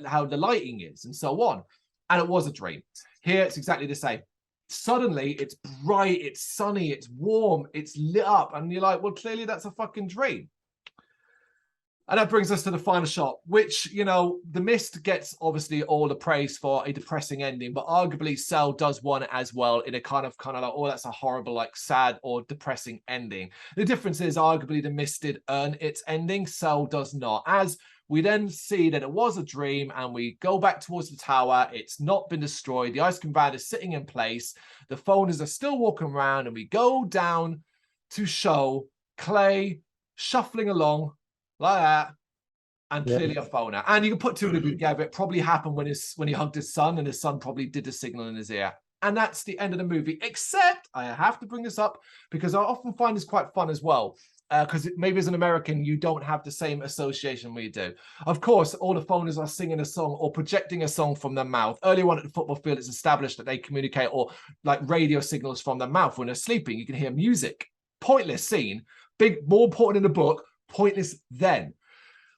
Speaker 1: how the lighting is and so on. And it was a dream. Here, it's exactly the same. Suddenly, it's bright, it's sunny, it's warm, it's lit up. And you're like, well, clearly that's a fucking dream. And that brings us to the final shot, which, you know, The Mist gets obviously all the praise for a depressing ending, but arguably Cell does one as well in a kind of like, oh, that's a horrible, like sad or depressing ending. The difference is arguably The Mist did earn its ending, Cell does not. As we then see that it was a dream and we go back towards the tower, it's not been destroyed, the ice cream van is sitting in place, the phoners are still walking around, and we go down to show Clay shuffling along like that, and clearly a phoner. And you can put 2 and 2 together. It probably happened when he hugged his son, and his son probably did the signal in his ear. And that's the end of the movie. Except I have to bring this up because I often find this quite fun as well. Because maybe as an American, you don't have the same association we do. Of course, all the phoners are singing a song or projecting a song from their mouth. Earlier on at the football field, it's established that they communicate or like radio signals from their mouth when they're sleeping. You can hear music. Pointless scene. More important in the book. Pointless then.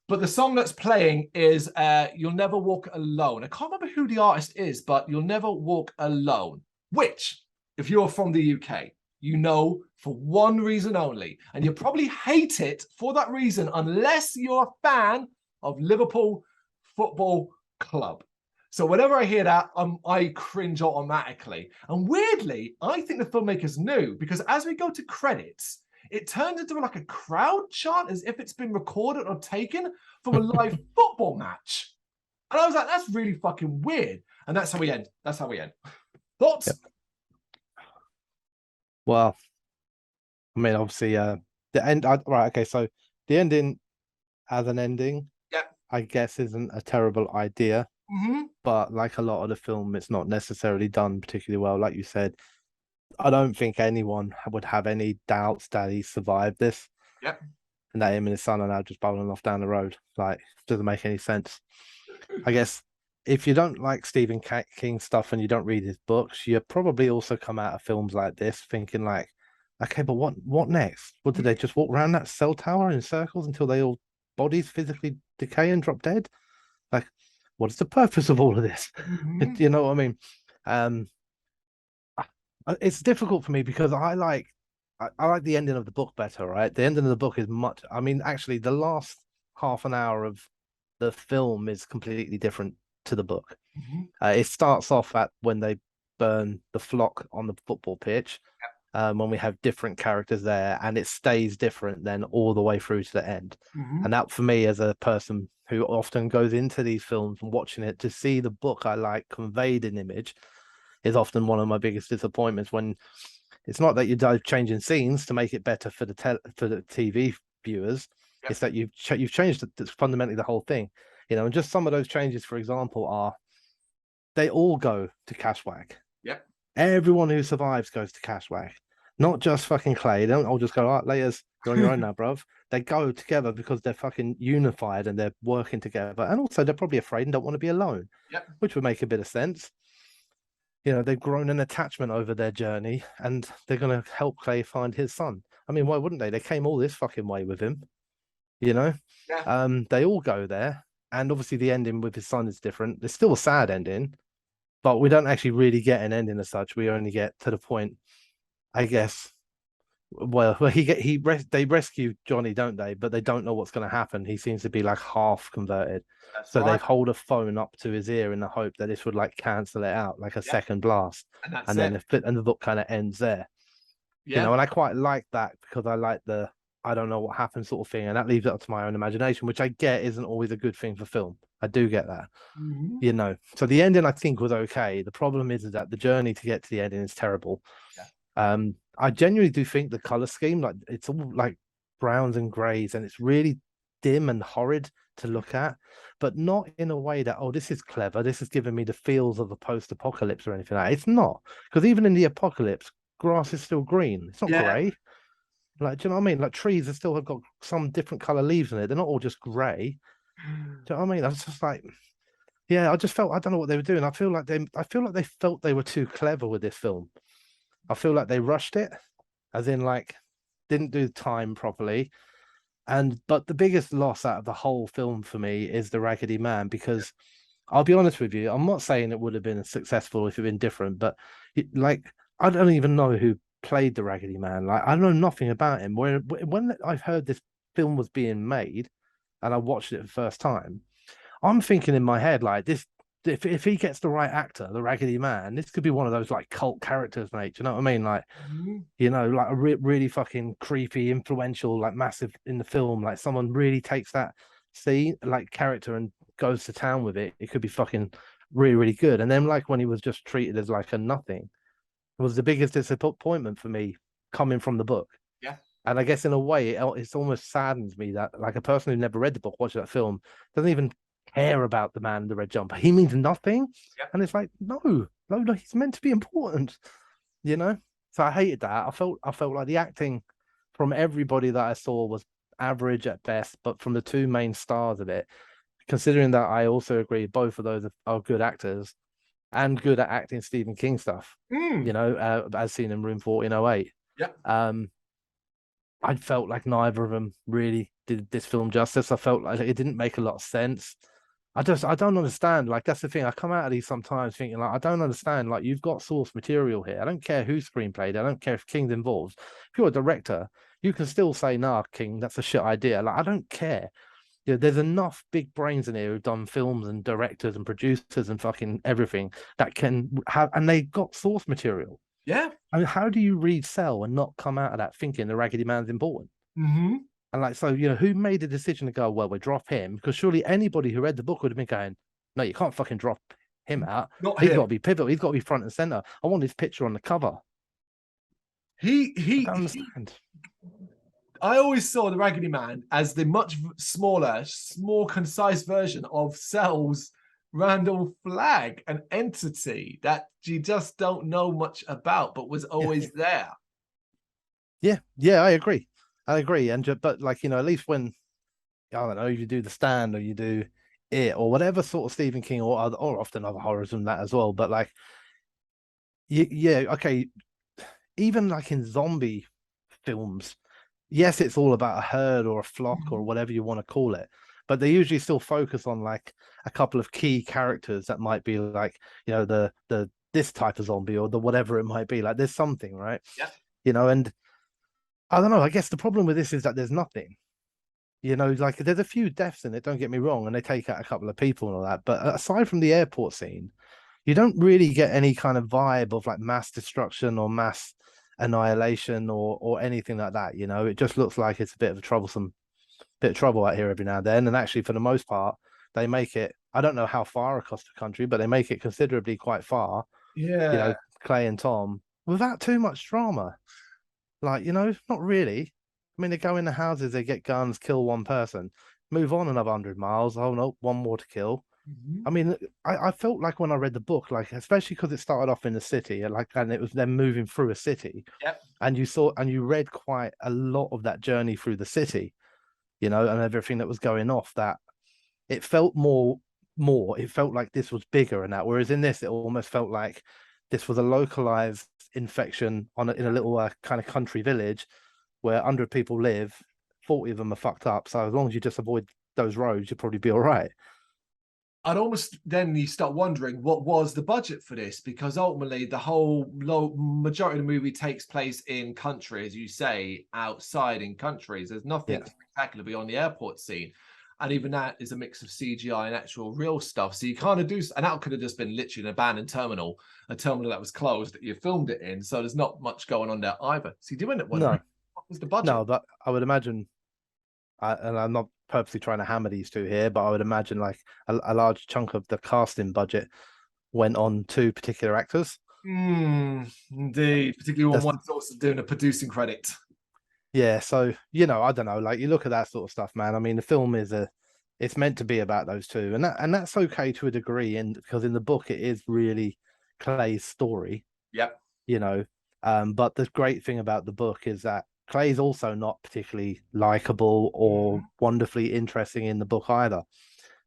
Speaker 1: But the song that's playing is You'll Never Walk Alone. I can't remember who the artist is, but You'll Never Walk Alone, which, if you're from the UK, you know for one reason only. And you probably hate it for that reason, unless you're a fan of Liverpool Football Club. So whenever I hear that, I cringe automatically. And weirdly, I think the filmmakers knew, because as we go to credits, it turns into like a crowd chant as if it's been recorded or taken from a live football match. And I was like, that's really fucking weird. And that's how we end. That's how we end. Thoughts?
Speaker 2: Yep. Well, I mean, obviously, the end. Right. Okay. So the ending as an ending, I guess, isn't a terrible idea. But like a lot of the film, it's not necessarily done particularly well. Like you said, I don't think anyone would have any doubts that he survived this.
Speaker 1: Yep.
Speaker 2: And that him and his son are now just bowling off down the road. Like, doesn't make any sense. I guess if you don't like Stephen King stuff and you don't read his books, you probably also come out of films like this thinking like, okay, but what next? What did they just walk around that cell tower in circles until they all bodies physically decay and drop dead? Like, what is the purpose of all of this? You know what I mean? It's difficult for me because I like the ending of the book better, right? The ending of the book is much. I mean, actually, the last half an hour of the film is completely different to the book. It starts off at when they burn the flock on the football pitch, when we have different characters there, and it stays different then all the way through to the end. And that, for me, as a person who often goes into these films and watching it, to see the book I like conveyed in image is often one of my biggest disappointments. When it's not that you're changing scenes to make it better for the TV viewers, it's that you've changed fundamentally the whole thing, you know. And just some of those changes, for example, are they all go to Kashwak. Everyone who survives goes to Kashwak, not just fucking Clay. They don't all just go, all right, laters, you're on your own now, bruv. They go together because they're fucking unified and they're working together, and also they're probably afraid and don't want to be alone, which would make a bit of sense. You know, they've grown an attachment over their journey, and they're going to help Clay find his son. I mean, why wouldn't they? They came all this fucking way with him, you know? They all go there, and obviously the ending with his son is different. It's still a sad ending, but we don't actually really get an ending as such. We only get to the point, I guess. Well, they rescue Johnny, don't they? But they don't know what's going to happen. He seems to be like half converted. So they hold a phone up to his ear in the hope that this would like cancel it out, like a second blast. And then the book kind of ends there. You know, and I quite like that because I like the I don't know what happened sort of thing. And that leaves it up to my own imagination, which I get isn't always a good thing for film. I do get that,
Speaker 1: Mhm.
Speaker 2: you know. So the ending I think was okay. The problem is that the journey to get to the ending is terrible.
Speaker 1: Yeah.
Speaker 2: I genuinely do think the color scheme, like it's all like browns and grays, and it's really dim and horrid to look at, but not in a way that, oh, this is clever. This is giving me the feels of a post-apocalypse or anything like that. It's not, because even in the apocalypse, grass is still green. It's not
Speaker 1: Yeah.
Speaker 2: grey. Like, do you know what I mean? Like trees are still have got some different color leaves in it. They're not all just grey. Do you know what I mean? I was just like, yeah, I just felt I don't know what they were doing. I feel like they felt they were too clever with this film. I feel like they rushed it, as in like didn't do time properly. But the biggest loss out of the whole film for me is the Raggedy Man, because I'll be honest with you, I'm not saying it would have been successful if it had been different, but like I don't even know who played the Raggedy Man. Like I know nothing about him. When I heard this film was being made and I watched it for the first time, I'm thinking in my head like this. If he gets the right actor, the Raggedy Man, this could be one of those like cult characters, mate. Do you know what I mean? Like,
Speaker 1: Mhm.
Speaker 2: you know, like a really fucking creepy, influential, like massive in the film. Like someone really takes that scene, like character, and goes to town with it. It could be fucking really good. And then like when he was just treated as like a nothing, it was the biggest disappointment for me coming from the book.
Speaker 1: Yeah.
Speaker 2: And I guess in a way, it's almost saddens me that like a person who never read the book watching that film doesn't even care about the man in the red jumper. He means nothing.
Speaker 1: Yeah.
Speaker 2: And it's like, no, he's meant to be important, you know? So I hated that. I felt like the acting from everybody that I saw was average at best, but from the two main stars of it, considering that I also agree both of those are good actors and good at acting Stephen King stuff, you
Speaker 1: Mm.
Speaker 2: know, as seen in Room 1408.
Speaker 1: Yeah.
Speaker 2: I felt like neither of them really did this film justice. I felt like it didn't make a lot of sense. I don't understand. Like that's the thing. I come out of these sometimes thinking like I don't understand. Like you've got source material here. I don't care who screenplayed. I don't care if King's involved. If you're a director, you can still say, "Nah, King, that's a shit idea." Like I don't care. You know, there's enough big brains in here who've done films and directors and producers and fucking everything that can have, and they got source material.
Speaker 1: Yeah.
Speaker 2: I mean, how do you read Cell and not come out of that thinking the Raggedy Man's important?
Speaker 1: Hmm.
Speaker 2: And like, so, you know, who made the decision to go, well, we drop him? Because surely anybody who read the book would have been going, no, you can't fucking drop him out.
Speaker 1: Not
Speaker 2: He's got to
Speaker 1: him.
Speaker 2: be pivotal. He's got to be front and center. I want his picture on the cover.
Speaker 1: He
Speaker 2: I
Speaker 1: he
Speaker 2: don't
Speaker 1: he.
Speaker 2: understand.
Speaker 1: I always saw the Raggedy Man as the much smaller, more concise version of Cell's Randall Flagg, an entity that you just don't know much about, but was
Speaker 2: Yeah,
Speaker 1: always there.
Speaker 2: yeah, I agree. I agree. But like, you know, at least when I don't know, you do The Stand or you do It or whatever sort of Stephen King or often other horrors than that as well. But like, yeah, okay, even like in zombie films, yes, it's all about a herd or a flock or
Speaker 1: Mhm.
Speaker 2: whatever you want to call it, but they usually still focus on like a couple of key characters that might be like, you know, the this type of zombie or the whatever it might be. Like there's something, right?
Speaker 1: Yeah.
Speaker 2: You know, and I don't know. I guess the problem with this is that there's nothing. You know, like there's a few deaths in it, don't get me wrong, and they take out a couple of people and all that. But aside from the airport scene, you don't really get any kind of vibe of like mass destruction or mass annihilation or anything like that. You know, it just looks like it's a bit of a troublesome bit of trouble out here every now and then. And actually, for the most part, they make it. I don't know how far across the country, but they make it considerably quite far. You
Speaker 1: Yeah.
Speaker 2: know, Clay and Tom without too much drama. Like, you know, not really. I mean, they go in the houses, they get guns, kill one person, move on another 100 miles. Oh no, one more to kill. I
Speaker 1: Mhm.
Speaker 2: mean, I felt like when I read the book, like especially because it started off in the city, and it was them moving through a city,
Speaker 1: Yep.
Speaker 2: and you read quite a lot of that journey through the city, you know, and everything that was going off. That it felt more. It felt like this was bigger and that. Whereas in this, it almost felt like this was a localized infection in a little kind of country village where 100 people live, 40 of them are fucked up. So as long as you just avoid those roads, you'll probably be all right.
Speaker 1: I'd almost then you start wondering what was the budget for this, because ultimately the whole majority of the movie takes place in country, as you say, outside in countries. There's
Speaker 2: Yeah.
Speaker 1: nothing spectacular beyond the airport scene, and even that is a mix of CGI and actual real stuff. So you kind of do, and that could have just been literally an abandoned terminal, a terminal that was closed that you filmed it in. So there's not much going on there either. So you're doing it one
Speaker 2: No.
Speaker 1: What's the budget?
Speaker 2: No, but I would imagine, and I'm not purposely trying to hammer these two here, but I would imagine like a large chunk of the casting budget went on to particular actors.
Speaker 1: Indeed, particularly when
Speaker 2: That's
Speaker 1: one's also doing a producing credit.
Speaker 2: Yeah, so I don't know, like you look at that sort of stuff, man. I mean, the film it's meant to be about those two, and that's okay to a degree, and because in the book it is really Clay's story,
Speaker 1: Yep.
Speaker 2: But the great thing about the book is that Clay's also not particularly likable or wonderfully interesting in the book either.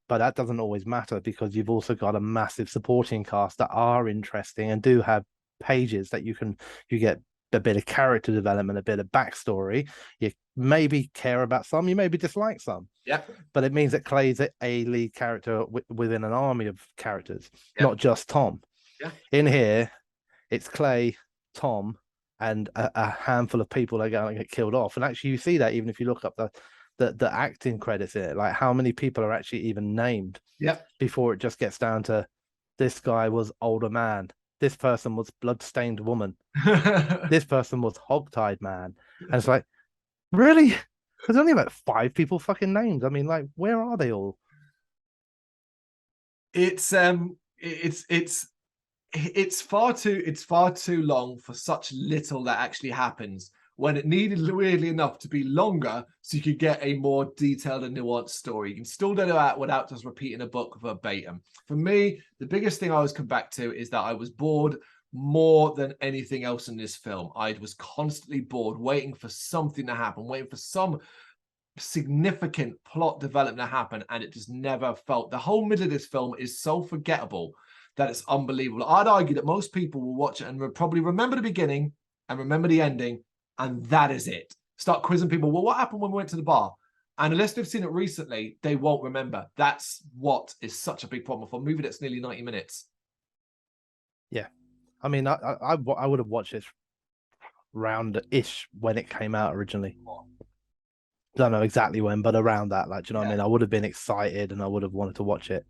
Speaker 2: But that doesn't always matter because you've also got a massive supporting cast that are interesting and do have pages that you get a bit of character development, a bit of backstory. You maybe care about some, you maybe dislike some.
Speaker 1: Yeah.
Speaker 2: But it means that Clay's a lead character within an army of characters,
Speaker 1: Yeah.
Speaker 2: not just Tom.
Speaker 1: Yeah.
Speaker 2: In here, it's Clay, Tom, and a handful of people that are going to get killed off. And actually, you see that even if you look up the acting credits in it, like how many people are actually even named.
Speaker 1: Yeah.
Speaker 2: Before it just gets down to this guy was older man. This person was blood-stained woman. This person was hog-tied man. And it's like, really? There's only about 5 people fucking named. I mean, like, where are they all?
Speaker 1: It's far too long for such little that actually happens when it needed, weirdly enough, to be longer so you could get a more detailed and nuanced story. You can still do that without just repeating a book verbatim. For me, the biggest thing I always come back to is that I was bored more than anything else in this film. I was constantly bored, waiting for something to happen, waiting for some significant plot development to happen, and it just never felt. The whole middle of this film is so forgettable that it's unbelievable. I'd argue that most people will watch it and will probably remember the beginning and remember the ending, and that is it. Start quizzing people, well, what happened when we went to the bar? And unless they've seen it recently, they won't remember. That's what is such a big problem for a movie that's nearly 90 minutes.
Speaker 2: Yeah. I mean, I would have watched it round-ish when it came out originally. Don't know exactly when, but around that, like, do you know what I mean? I would have been excited and I would have wanted to watch it,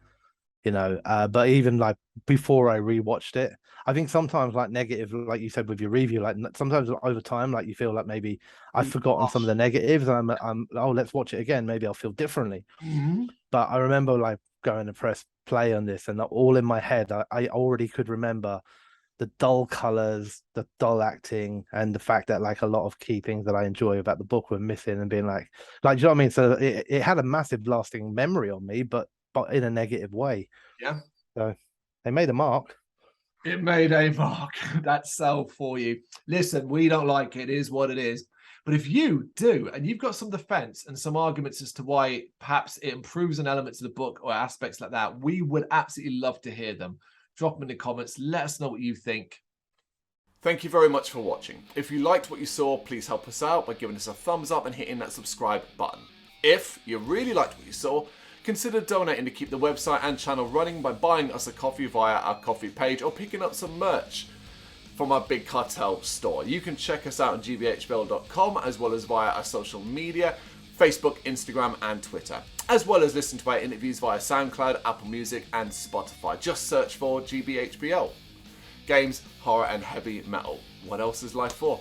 Speaker 2: but even like before I rewatched it, I think sometimes like negative, like you said with your review, like sometimes over time, like you feel like maybe I've forgotten some of the negatives and I'm oh, let's watch it again. Maybe I'll feel differently. But I remember like going to press play on this and all in my head, I already could remember the dull colors, the dull acting, and the fact that like a lot of key things that I enjoy about the book were missing and being like, do you know what I mean? So it had a massive lasting memory on me, but in a negative way.
Speaker 1: Yeah.
Speaker 2: So they made a mark.
Speaker 1: It made a mark. That's so for you. Listen, we don't like it. It is what it is. But if you do, and you've got some defense and some arguments as to why perhaps it improves on elements of the book or aspects like that, we would absolutely love to hear them. Drop them in the comments. Let us know what you think.
Speaker 3: Thank you very much for watching. If you liked what you saw, please help us out by giving us a thumbs up and hitting that subscribe button. If you really liked what you saw, consider donating to keep the website and channel running by buying us a coffee via our coffee page or picking up some merch from our Big Cartel store. You can check us out on gbhbl.com as well as via our social media, Facebook, Instagram and Twitter, as well as listen to our interviews via SoundCloud, Apple Music and Spotify. Just search for GBHBL. Games, horror and heavy metal. What else is life for?